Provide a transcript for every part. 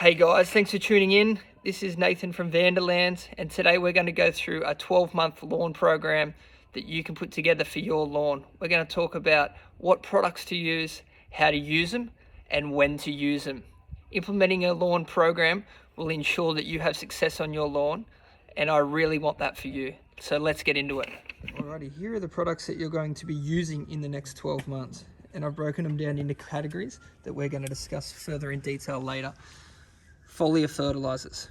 Hey guys, thanks for tuning in. This is Nathan from Vanderlands, and today we're going to go through a 12-month lawn program that you can put together for your lawn. We're going to talk about what products to use, how to use them, and when to use them. Implementing a lawn program will ensure that you have success on your lawn, and I really want that for you. So let's get into it. Alrighty, here are the products that you're going to be using in the next 12 months. And I've broken them down into categories that we're going to discuss further in detail later. Foliar fertilizers,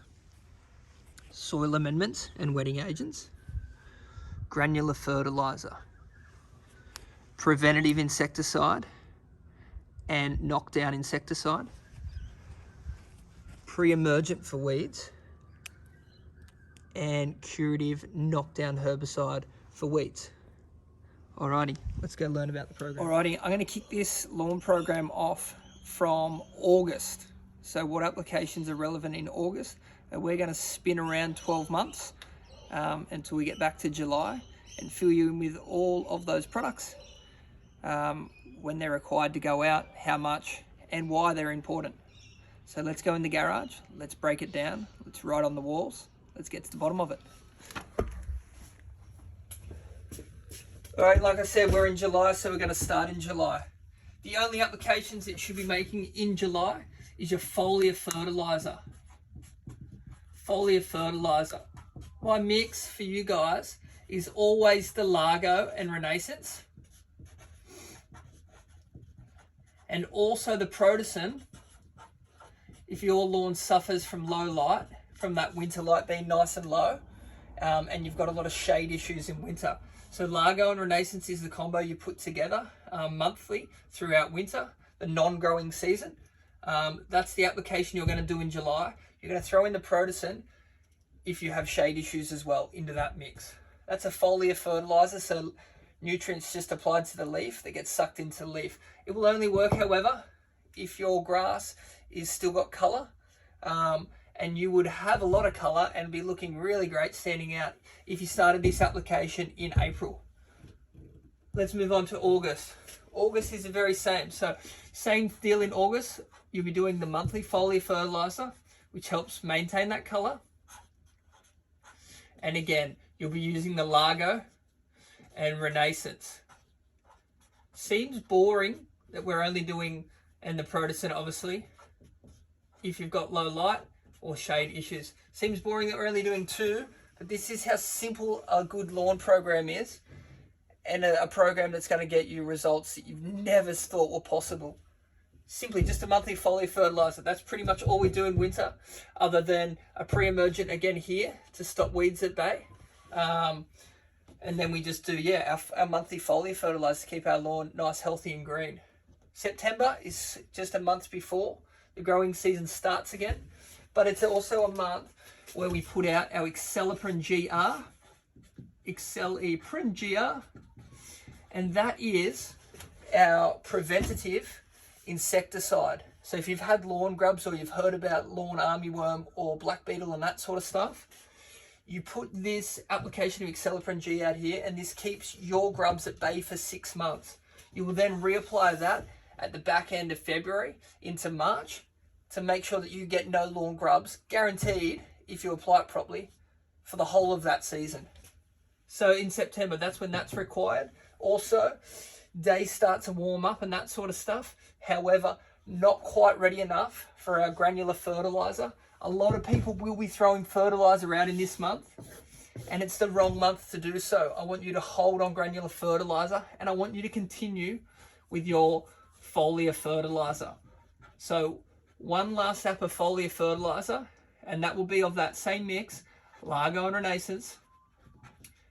soil amendments and wetting agents, granular fertilizer, preventative insecticide and knockdown insecticide, pre-emergent for weeds, and curative knockdown herbicide for weeds. Alrighty, let's go learn about the program. Alrighty, I'm going to kick this lawn program off from August. So what applications are relevant in August? We're going to spin around 12 months until we get back to July and fill you in with all of those products, when they're required to go out, how much, and why they're important. So let's go in the garage, let's break it down, let's write on the walls, let's get to the bottom of it. All right, like I said, we're in July, so we're going to start in July. The only applications that you should be making in July is your foliar fertilizer. Foliar fertilizer. My mix for you guys is always the Largo and Renaissance, and also the Protosin if your lawn suffers from low light, from that winter light being nice and low, and you've got a lot of shade issues in winter. So Largo and Renaissance is the combo you put together monthly throughout winter, the non-growing season. That's the application you're going to do in July. You're going to throw in the Protosin if you have shade issues as well into that mix. That's a foliar fertilizer, so nutrients just applied to the leaf that get sucked into the leaf. It will only work, however, if your grass is still got colour, and you would have a lot of colour and be looking really great standing out if you started this application in April. Let's move on to August. August is the very same. So same deal in August. You'll be doing the monthly foliar fertilizer, which helps maintain that colour. And again, you'll be using the Largo and Renaissance. Seems boring that we're only doing, and the Protosin obviously, if you've got low light or shade issues. Seems boring that we're only doing two, but this is how simple a good lawn program is, and a program that's going to get you results that you've never thought were possible. Simply just a monthly foliar fertilizer. That's pretty much all we do in winter, other than a pre-emergent again here to stop weeds at bay. And then we just do, our monthly foliar fertilizer to keep our lawn nice, healthy and green. September is just a month before the growing season starts again, but it's also a month where we put out our Acceleprin GR, and that is our preventative insecticide. So if you've had lawn grubs or you've heard about lawn armyworm or black beetle and that sort of stuff, you put this application of Acceleprin G out here, and this keeps your grubs at bay for 6 months. You will then reapply that at the back end of February into March to make sure that you get no lawn grubs, guaranteed, if you apply it properly, for the whole of that season. So in September, that's when that's required. Also, days start to warm up and that sort of stuff. However, not quite ready enough for our granular fertilizer. A lot of people will be throwing fertilizer out in this month, and it's the wrong month to do so. I want you to hold on granular fertilizer, and I want you to continue with your foliar fertilizer. So one last app of foliar fertilizer, and that will be of that same mix, Largo and Renaissance.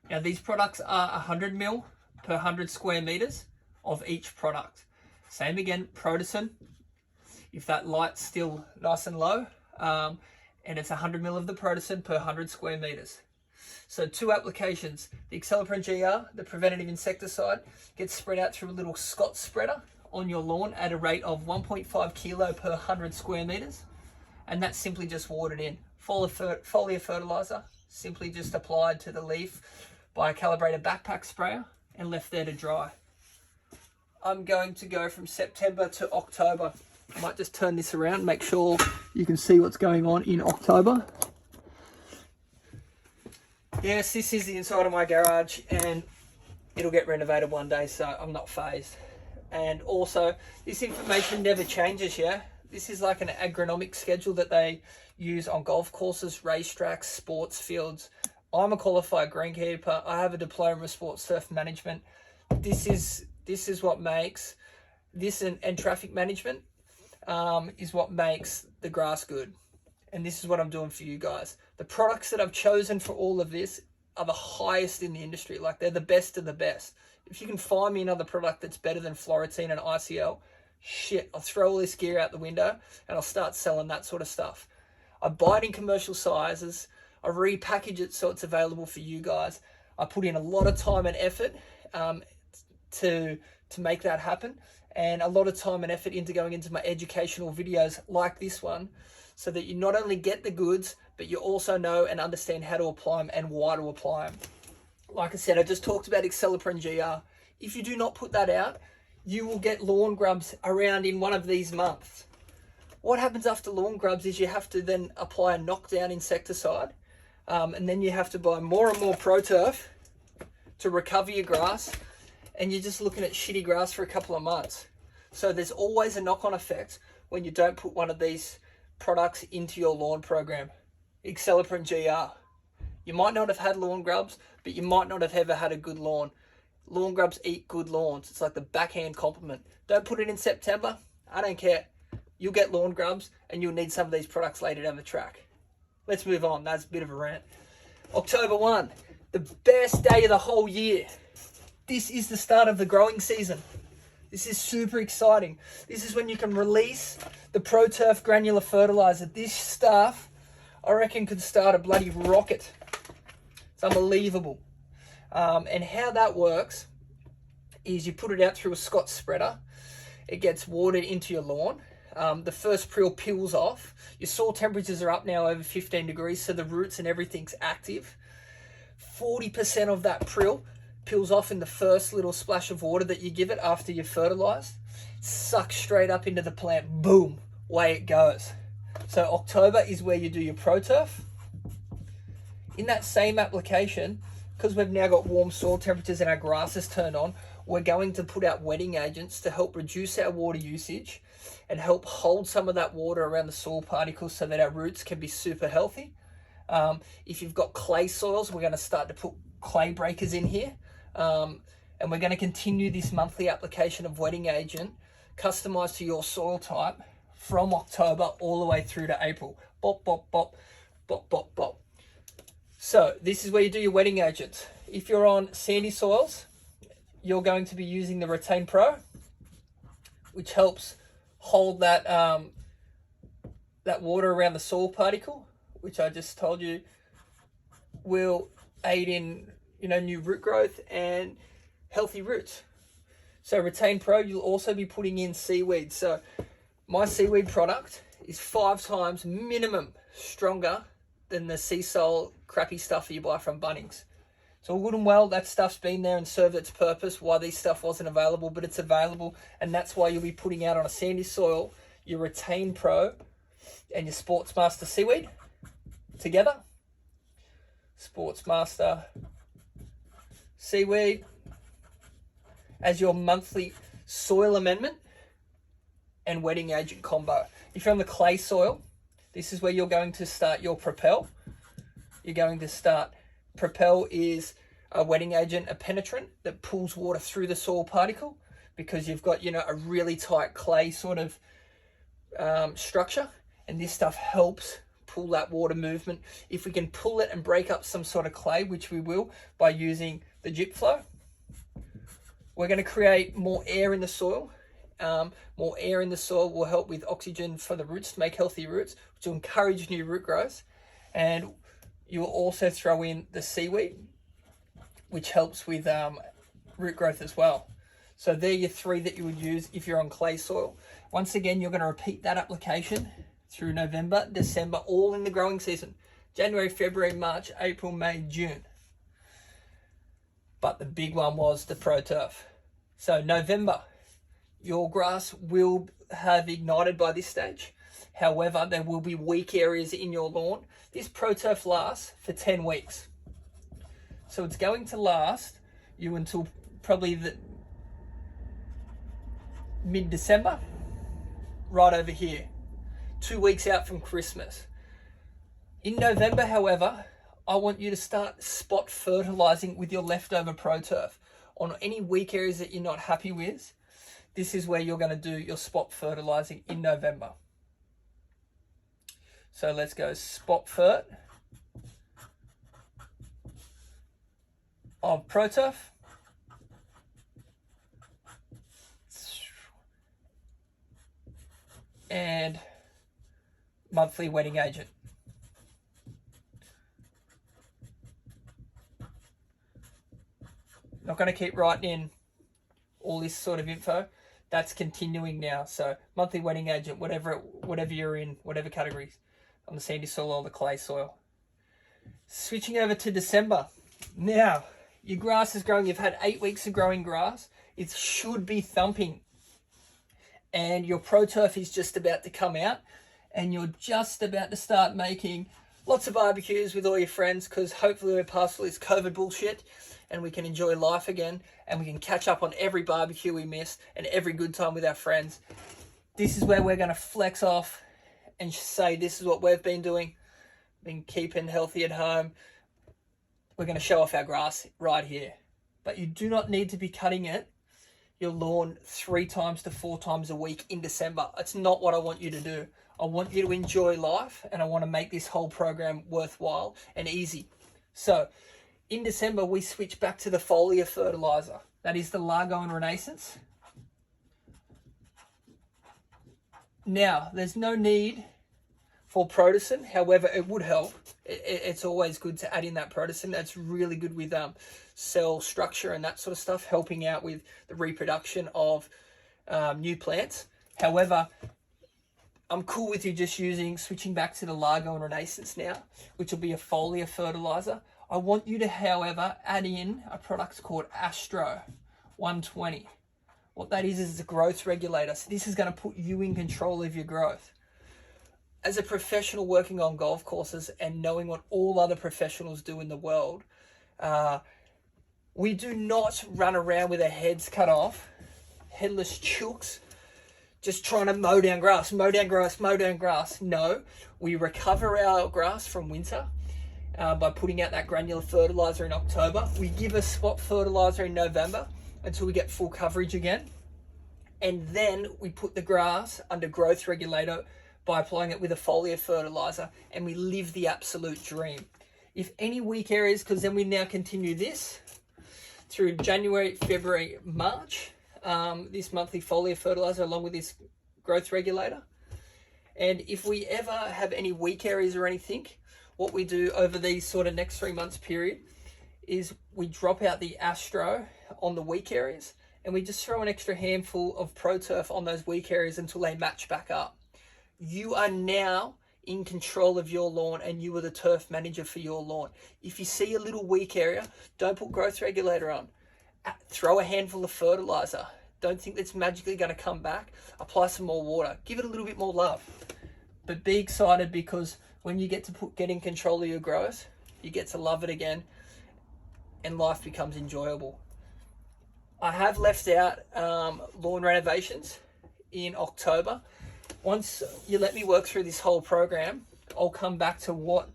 Now these products are 100 ml per 100 square meters of each product. Same again, Protosin, if that light's still nice and low, and it's 100 ml of the Protosin per 100 square meters. So two applications, the Acceleprin GR, the preventative insecticide, gets spread out through a little Scott spreader on your lawn at a rate of 1.5 kilo per 100 square meters, and that's simply just watered in. Foliar fertilizer, simply just applied to the leaf by a calibrated backpack sprayer and left there to dry. I'm going to go from September to October. I might just turn this around, make sure you can see what's going on in October. Yes, this is the inside of my garage, and it'll get renovated one day, so I'm not phased. And also, this information never changes, yeah? This is like an agronomic schedule that they use on golf courses, racetracks, sports fields. I'm a qualified greenkeeper. I have a diploma of sports turf management. This is what makes this, and traffic management is what makes the grass good. And this is what I'm doing for you guys. The products that I've chosen for all of this are the highest in the industry. Like, they're the best of the best. If you can find me another product that's better than Floratine and ICL, shit, I'll throw all this gear out the window and I'll start selling that sort of stuff. I buy it in commercial sizes. I repackage it so it's available for you guys. I put in a lot of time and effort to make that happen, and a lot of time and effort into going into my educational videos like this one, so that you not only get the goods, but you also know and understand how to apply them and why to apply them. Like I said, I just talked about Accelerprin GR. If you do not put that out, you will get lawn grubs around in one of these months. What happens after lawn grubs is you have to then apply a knockdown insecticide, and then you have to buy more and more ProTurf to recover your grass, and you're just looking at shitty grass for a couple of months. So there's always a knock-on effect when you don't put one of these products into your lawn program. Accelerprin GR. You might not have had lawn grubs, but you might not have ever had a good lawn. Lawn grubs eat good lawns. It's like the backhand compliment. Don't put it in September. I don't care. You'll get lawn grubs, and you'll need some of these products later down the track. Let's move on. That's a bit of a rant. October 1, the best day of the whole year. This is the start of the growing season. This is super exciting. This is when you can release the ProTurf granular fertilizer. This stuff, I reckon, could start a bloody rocket. It's unbelievable. And how that works is you put it out through a Scott spreader. It gets watered into your lawn. The first prill peels off. Your soil temperatures are up now over 15 degrees, so the roots and everything's active. 40% of that prill peels off in the first little splash of water that you give it after you've fertilized. Sucks straight up into the plant. Boom, away it goes. So October is where you do your ProTurf. In that same application, because we've now got warm soil temperatures and our grass is turned on, we're going to put out wetting agents to help reduce our water usage and help hold some of that water around the soil particles so that our roots can be super healthy. If you've got clay soils, we're going to start to put clay breakers in here. And we're going to continue this monthly application of wetting agent customized to your soil type from October all the way through to April. Bop, bop, bop, bop, bop, bop. So this is where you do your wetting agents. If you're on sandy soils, you're going to be using the Retain Pro, which helps hold that that water around the soil particle, which I just told you will aid in new root growth and healthy roots. So Retain Pro, you'll also be putting in seaweed. So my seaweed product is 5 times minimum stronger than the sea salt crappy stuff that you buy from Bunnings. So all good and well, that stuff's been there and served its purpose, why this stuff wasn't available, but it's available, and that's why you'll be putting out on a sandy soil your Retain Pro and your Sportsmaster seaweed together. Sportsmaster seaweed as your monthly soil amendment and wetting agent combo. If you're on the clay soil, this is where you're going to start your Propel. You're going to start, Propel is a wetting agent, a penetrant that pulls water through the soil particle because you've got, a really tight clay sort of structure, and this stuff helps pull that water movement. If we can pull it and break up some sort of clay, which we will by using the GIPFlow, we're going to create more air in the soil. More air in the soil will help with oxygen for the roots to make healthy roots, which will encourage new root growth. And you will also throw in the seaweed, which helps with root growth as well. So they're your 3 that you would use if you're on clay soil. Once again, you're going to repeat that application through November, December, all in the growing season. January, February, March, April, May, June. But the big one was the ProTurf. So November, your grass will have ignited by this stage. However, there will be weak areas in your lawn. This ProTurf lasts for 10 weeks. So it's going to last you until probably the mid-December, right over here, 2 weeks out from Christmas. In November, however, I want you to start spot fertilizing with your leftover ProTurf on any weak areas that you're not happy with. This is where you're going to do your spot fertilizing in November. So let's go spot fert of ProTurf. And monthly wetting agent. Not going to keep writing in all this sort of info. That's continuing now. So monthly wetting agent, whatever you're in, whatever categories, on the sandy soil or the clay soil. Switching over to December. Now, your grass is growing. You've had 8 weeks of growing grass. It should be thumping. And your ProTurf is just about to come out. And you're just about to start making lots of barbecues with all your friends, because hopefully we're past all this COVID bullshit and we can enjoy life again, and we can catch up on every barbecue we missed and every good time with our friends. This is where we're going to flex off and say this is what we've been doing, been keeping healthy at home. We're going to show off our grass right here. But you do not need to be cutting your lawn 3 times to 4 times a week in December. It's not what I want you to do. I want you to enjoy life, and I want to make this whole program worthwhile and easy. So in December, we switch back to the foliar fertilizer. That is the Largo and Renaissance. Now, there's no need for Protosin. However, it would help. It's always good to add in that Protosin. That's really good with cell structure and that sort of stuff, helping out with the reproduction of new plants. However, I'm cool with you just switching back to the Largo and Renaissance now, which will be a foliar fertilizer. I want you to, however, add in a product called Astro 120. What that is a growth regulator. So this is going to put you in control of your growth. As a professional working on golf courses and knowing what all other professionals do in the world, we do not run around with our heads cut off, headless chooks, just trying to mow down grass. No, we recover our grass from winter by putting out that granular fertilizer in October. We give a spot fertilizer in November until we get full coverage again. And then we put the grass under growth regulator by applying it with a foliar fertilizer, and we live the absolute dream. If any weak areas, because then we now continue this through January, February, March, this monthly foliar fertilizer along with this growth regulator. And if we ever have any weak areas or anything, what we do over these sort of next 3 months period is we drop out the Astro on the weak areas, and we just throw an extra handful of ProTurf on those weak areas until they match back up. You are now in control of your lawn, and you are the turf manager for your lawn. If you see a little weak area, don't put growth regulator on. Throw a handful of fertilizer. Don't think it's magically going to come back. Apply some more water. Give it a little bit more love. But be excited, because when you get to get in control of your growth, you get to love it again, and life becomes enjoyable. I have left out lawn renovations in October. Once you let me work through this whole program, I'll come back to what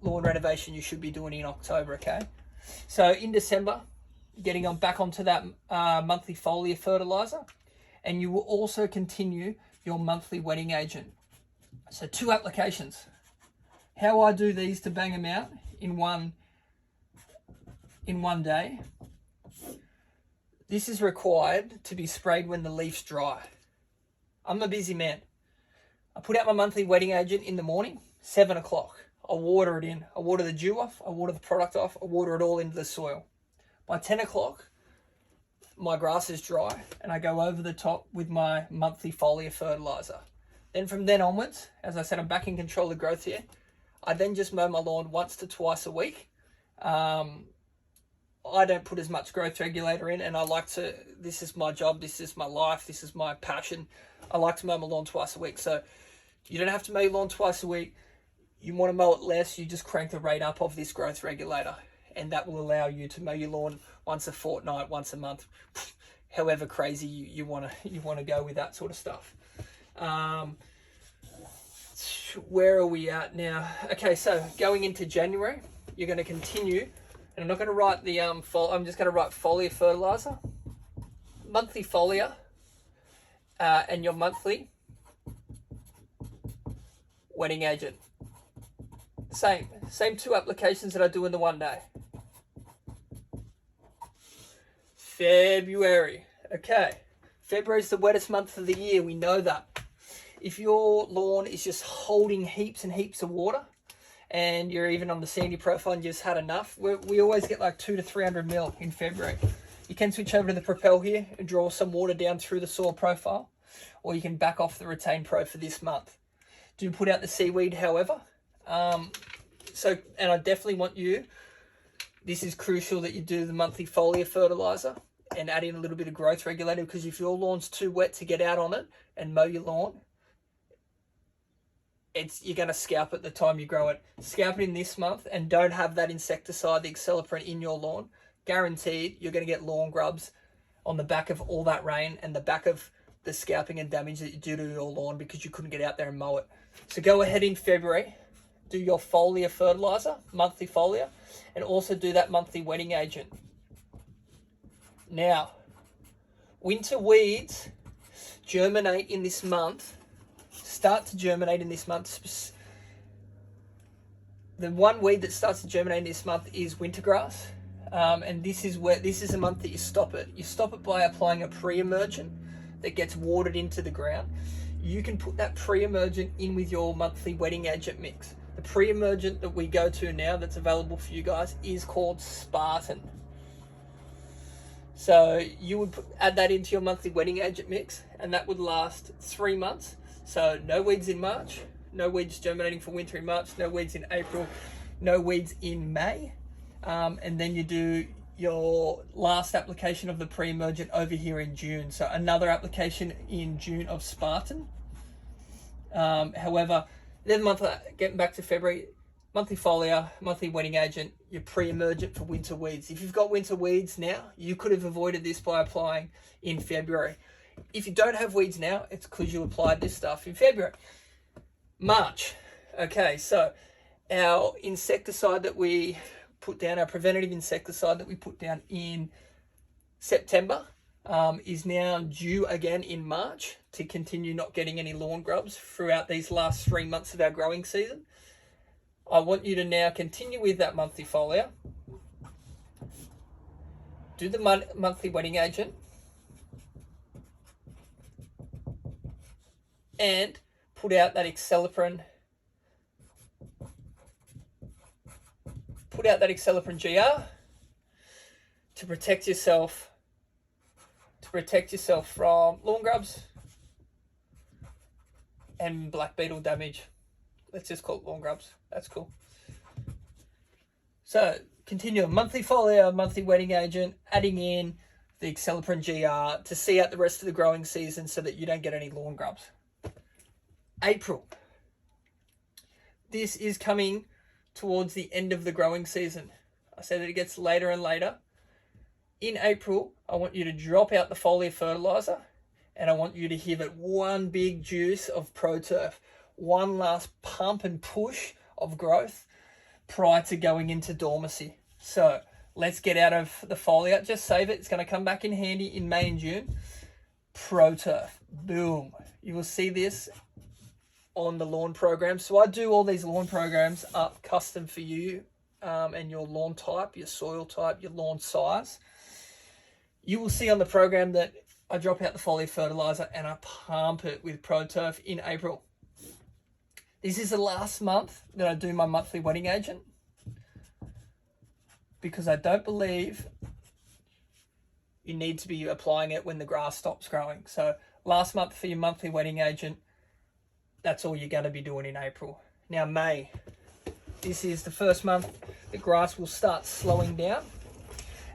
lawn renovation you should be doing in October, okay? So in December, getting back onto that monthly foliar fertilizer, and you will also continue your monthly wetting agent. So 2 applications. How I do these to bang them out in one day. This is required to be sprayed when the leaf's dry. I'm a busy man. I put out my monthly wetting agent in the morning, 7 o'clock. I water it in. I water the dew off. I water the product off. I water it all into the soil. By 10 o'clock, my grass is dry, and I go over the top with my monthly foliar fertilizer. Then from then onwards, as I said, I'm back in control of growth here. I then just mow my lawn once to twice a week. I don't put as much growth regulator in, and I like to, this is my job, this is my life, this is my passion. I like to mow my lawn twice a week. So you don't have to mow your lawn twice a week. You want to mow it less, you just crank the rate up of this growth regulator, and that will allow you to mow your lawn once a fortnight, once a month, however crazy you want to go with that sort of stuff. Where are we at now? Okay, so going into January, you're going to continue, and I'm not going to write the I'm just going to write foliar fertilizer, monthly foliar, and your monthly wetting agent. Same 2 applications that I do in the one day. February. Okay, February is the wettest month of the year. We know that. If your lawn is just holding heaps and heaps of water, and you're even on the sandy profile and you just had enough, we always get like 200 to 300 mil in February. You can switch over to the Propel here and draw some water down through the soil profile, or you can back off the Retain Pro for this month. Do put out the seaweed, however. And I definitely want you, this is crucial that you do the monthly foliar fertilizer and add in a little bit of growth regulator, because if your lawn's too wet to get out on it and mow your lawn, you're going to scalp it the time you grow it. Scalp it in this month and don't have that insecticide, the Accelerant, in your lawn. Guaranteed you're going to get lawn grubs on the back of all that rain and the back of the scalping and damage that you do to your lawn because you couldn't get out there and mow it. So go ahead in February, do your foliar fertilizer, monthly foliar, and also do that monthly wetting agent. Now, winter weeds germinate in this month. Start to germinate in this month. The one weed that starts to germinate in this month is wintergrass, and this is a month that you stop it. You stop it by applying a pre-emergent that gets watered into the ground. You can put that pre-emergent in with your monthly wetting agent mix. The pre-emergent that we go to now that's available for you guys is called Spartan. So you would add that into your monthly wetting agent mix, and that would last 3 months. So no weeds in March, no weeds germinating for winter in March, no weeds in April, no weeds in May. And then you do your last application of the pre-emergent over here in June. So another application in June of Spartan. However, then getting back to February, monthly foliar, monthly wetting agent, your pre-emergent for winter weeds. If you've got winter weeds now, you could have avoided this by applying in February. If you don't have weeds now, it's because you applied this stuff in February. March. Okay, so our insecticide that we put down, our preventative insecticide that we put down in September, is now due again in March to continue not getting any lawn grubs throughout these last 3 months of our growing season. I want you to now continue with that monthly foliar, do the monthly wetting agent, and put out that Accelerant. Put out that Accelerant GR to protect yourself. From lawn grubs and black beetle damage. Let's just call it lawn grubs. That's cool. So continue monthly foliar, monthly wetting agent, adding in the Accelerant GR to see out the rest of the growing season so that you don't get any lawn grubs. April. This is coming towards the end of the growing season. I said that it gets later and later. In April, I want you to drop out the foliar fertilizer, and I want you to give it one big juice of ProTurf, one last pump and push of growth prior to going into dormancy. So let's get out of the foliar. Just save it. It's going to come back in handy in May and June. ProTurf. Boom. You will see this on the lawn program. So I do all these lawn programs up custom for you and your lawn type, your soil type, your lawn size. You will see on the program that I drop out the foliar fertilizer and I pump it with ProTurf in April. This is the last month that I do my monthly wetting agent because I don't believe you need to be applying it when the grass stops growing. So last month for your monthly wetting agent, that's all you're going to be doing in April. Now May, this is the first month the grass will start slowing down,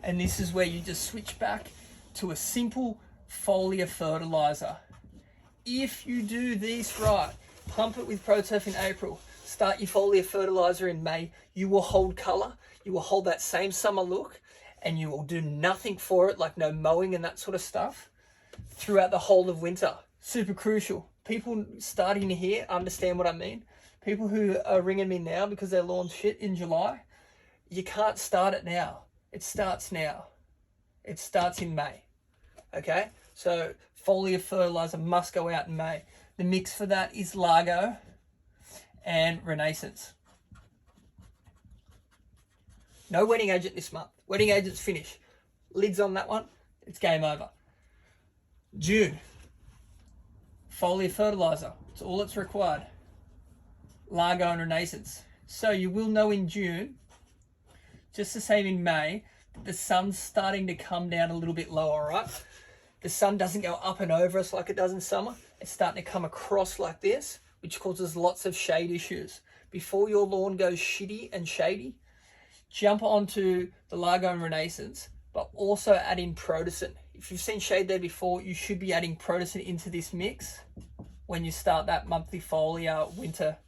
And this is where you just switch back to a simple foliar fertilizer. If you do this right, pump it with ProTurf in April, start your foliar fertilizer in May, you will hold colour, you will hold that same summer look, and you will do nothing for it, like no mowing and that sort of stuff, throughout the whole of winter. Super crucial. People starting to hear understand what I mean. People who are ringing me now because their lawn's shit in July, you can't start it now. It starts now. It starts in May. Okay? So foliar fertilizer must go out in May. The mix for that is Largo and Renaissance. No wetting agent this month. Wetting agent's finished. Lids on that one, it's game over. June, foliar fertilizer. It's all that's required. Largo and Renaissance. So you will know in June, just the same in May, that the sun's starting to come down a little bit lower, right? The sun doesn't go up and over us like it does in summer. It's starting to come across like this, which causes lots of shade issues. Before your lawn goes shitty and shady, jump onto the Largo and Renaissance, but also add in Protocin. If you've seen shade there before, you should be adding Protocin into this mix when you start that monthly foliar winter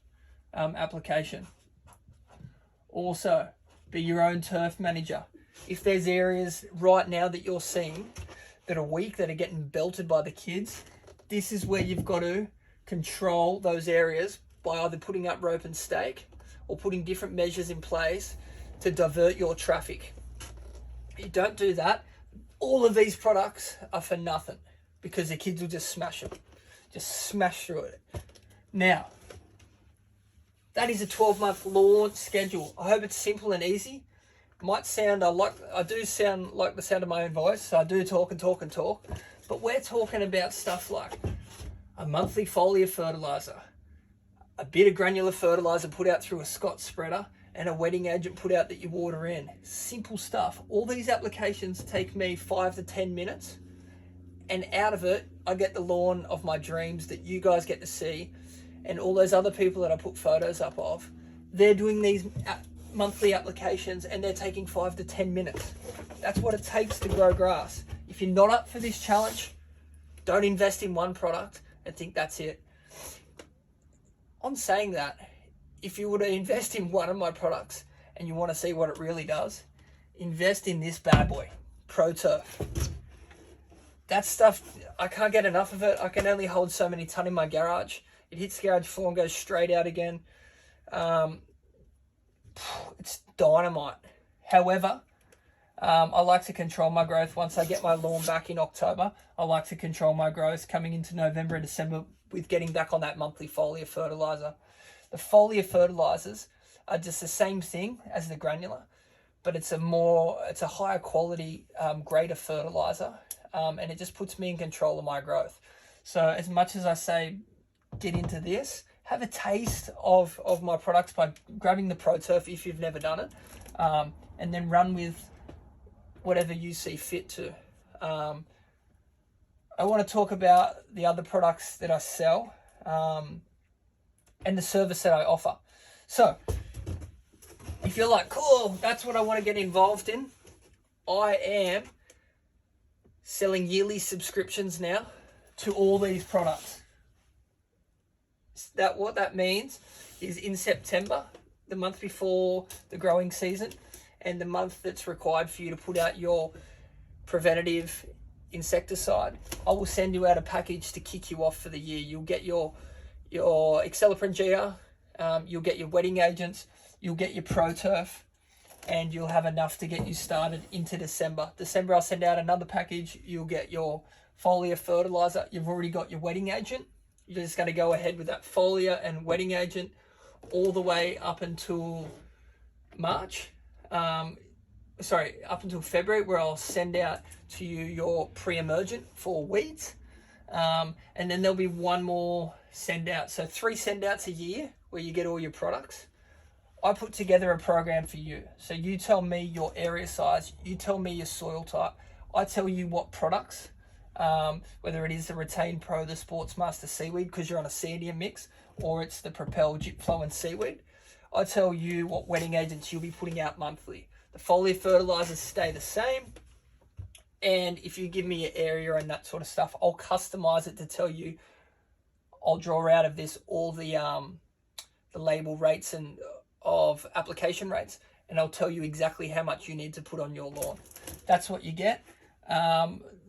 application. Also, be your own turf manager. If there's areas right now that you're seeing that are weak, that are getting belted by the kids, this is where you've got to control those areas by either putting up rope and stake or putting different measures in place to divert your traffic. You don't do that, all of these products are for nothing because the kids will just smash them. Just smash through it. Now, that is a 12-month launch schedule. I hope it's simple and easy. Might sound, I do sound like the sound of my own voice, so I do talk and talk and talk, but we're talking about stuff like a monthly foliar fertilizer, a bit of granular fertilizer put out through a Scott spreader, and a wetting agent put out that you water in. Simple stuff. All these applications take me 5 to 10 minutes, and out of it, I get the lawn of my dreams that you guys get to see, and all those other people that I put photos up of, they're doing these monthly applications and they're taking 5 to 10 minutes. That's what it takes to grow grass. If you're not up for this challenge, don't invest in one product and think that's it. On saying that, if you were to invest in one of my products and you want to see what it really does, invest in this bad boy, ProTurf. That stuff, I can't get enough of it. I can only hold so many ton in my garage. It hits the garage floor and goes straight out again. It's dynamite. However, I like to control my growth. Once I get my lawn back in October, I like to control my growth coming into November and December with getting back on that monthly foliar fertilizer. The foliar fertilizers are just the same thing as the granular, but it's a higher quality, greater fertilizer, and it just puts me in control of my growth. So as much as I say, get into this, have a taste of my products by grabbing the ProTurf if you've never done it, and then run with whatever you see fit to. I want to talk about the other products that I sell, and the service that I offer. So, if you're like, cool, that's what I want to get involved in, I am selling yearly subscriptions now to all these products. What that means is in September, the month before the growing season, and the month that's required for you to put out your preventative insecticide, I will send you out a package to kick you off for the year. You'll get your Accelerprin GR, you'll get your wetting agents, you'll get your ProTurf, and you'll have enough to get you started into December. December, I'll send out another package. You'll get your foliar fertilizer. You've already got your wetting agent. You're just going to go ahead with that foliar and wetting agent all the way up until March. Up until February, where I'll send out to you your pre-emergent for weeds. And then there'll be one more send out. So 3 send outs a year where you get all your products. I put together a program for you. So you tell me your area size, you tell me your soil type. I tell you what products, whether it is the Retain Pro, the Sportsmaster Seaweed, because you're on a sandier mix, or it's the Propel, Gypflo and Seaweed. I tell you what wetting agents you'll be putting out monthly. The foliar fertilizers stay the same. And if you give me your area and that sort of stuff, I'll customize it to tell you. I'll draw out of this all the label rates and of application rates, and I'll tell you exactly how much you need to put on your lawn. That's what you get.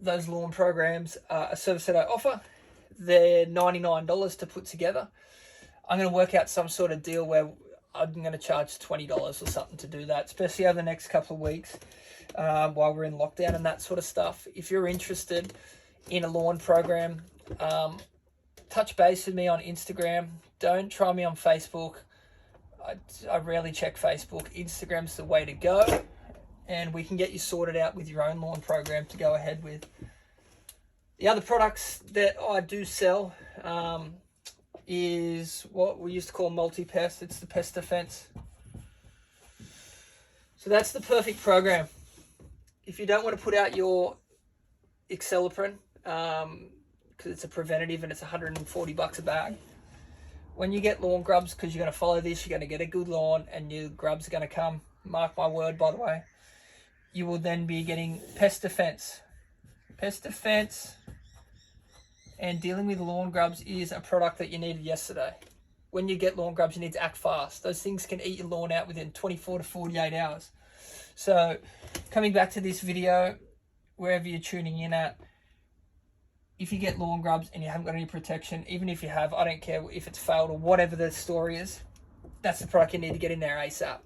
Those lawn programs are a service that I offer. They're $99 to put together. I'm going to work out some sort of deal where I'm going to charge $20 or something to do that, especially over the next couple of weeks while we're in lockdown and that sort of stuff. If you're interested in a lawn program, touch base with me on Instagram. Don't try me on Facebook. I rarely check Facebook. Instagram's the way to go, and we can get you sorted out with your own lawn program to go ahead with. The other products that I do sell is what we used to call multi-pest. It's the Pest Defense. So that's the perfect program. If you don't want to put out your Acceloprin, because it's a preventative and it's $140 a bag, when you get lawn grubs, because you're going to follow this, you're going to get a good lawn and your grubs are going to come, mark my word, by the way, you will then be getting Pest Defense. Pest Defense and dealing with lawn grubs is a product that you needed yesterday. When you get lawn grubs, you need to act fast. Those things can eat your lawn out within 24 to 48 hours. So coming back to this video, wherever you're tuning in at, if you get lawn grubs and you haven't got any protection, even if you have, I don't care if it's failed or whatever the story is, that's the product you need to get in there ASAP.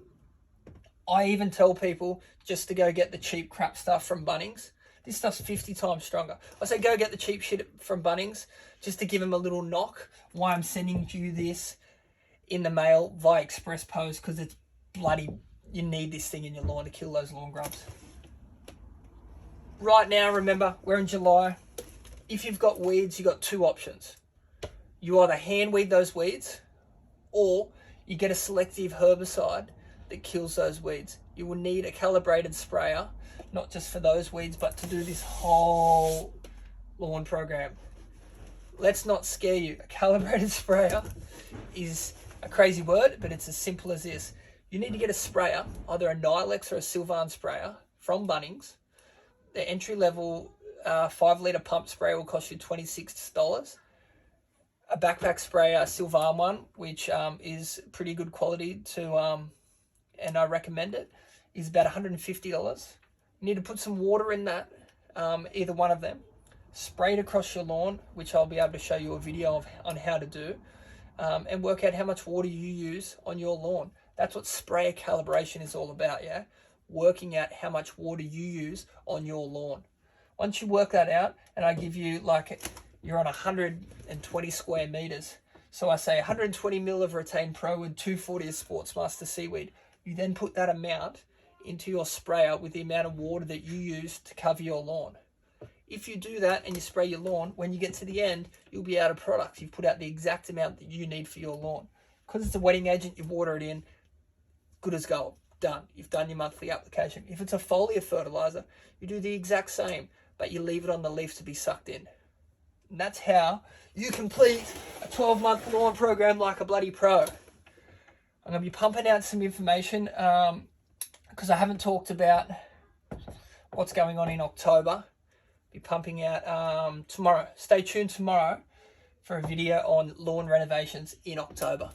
I even tell people just to go get the cheap crap stuff from Bunnings. This stuff's 50 times stronger. I say go get the cheap shit from Bunnings just to give them a little knock. Why I'm sending you this in the mail via express post, because it's bloody, you need this thing in your lawn to kill those lawn grubs. Right now, remember, we're in July. If you've got weeds, you've got two options. You either hand weed those weeds, or you get a selective herbicide that kills those weeds. You will need a calibrated sprayer, not just for those weeds, but to do this whole lawn program. Let's not scare you. A calibrated sprayer is a crazy word, but it's as simple as this. You need to get a sprayer, either a Nilex or a Sylvan sprayer from Bunnings. The entry-level 5-litre pump sprayer will cost you $26. A backpack sprayer, a Sylvan one, which is pretty good quality and I recommend it, is about $150. You need to put some water in that, either one of them. Spray it across your lawn, which I'll be able to show you a video on how to do, and work out how much water you use on your lawn. That's what sprayer calibration is all about, yeah? Working out how much water you use on your lawn. Once you work that out, and I give you, like, you're on 120 square meters. So I say 120 mil of Retain Pro and 240 of Sportsmaster Seaweed. You then put that amount into your sprayer with the amount of water that you use to cover your lawn. If you do that and you spray your lawn, when you get to the end, you'll be out of product. You've put out the exact amount that you need for your lawn. Because it's a wetting agent, you water it in, good as gold, done. You've done your monthly application. If it's a foliar fertilizer, you do the exact same, but you leave it on the leaf to be sucked in. And that's how you complete a 12-month lawn program like a bloody pro. I'm going to be pumping out some information because I haven't talked about what's going on in October. Be pumping out tomorrow. Stay tuned tomorrow for a video on lawn renovations in October.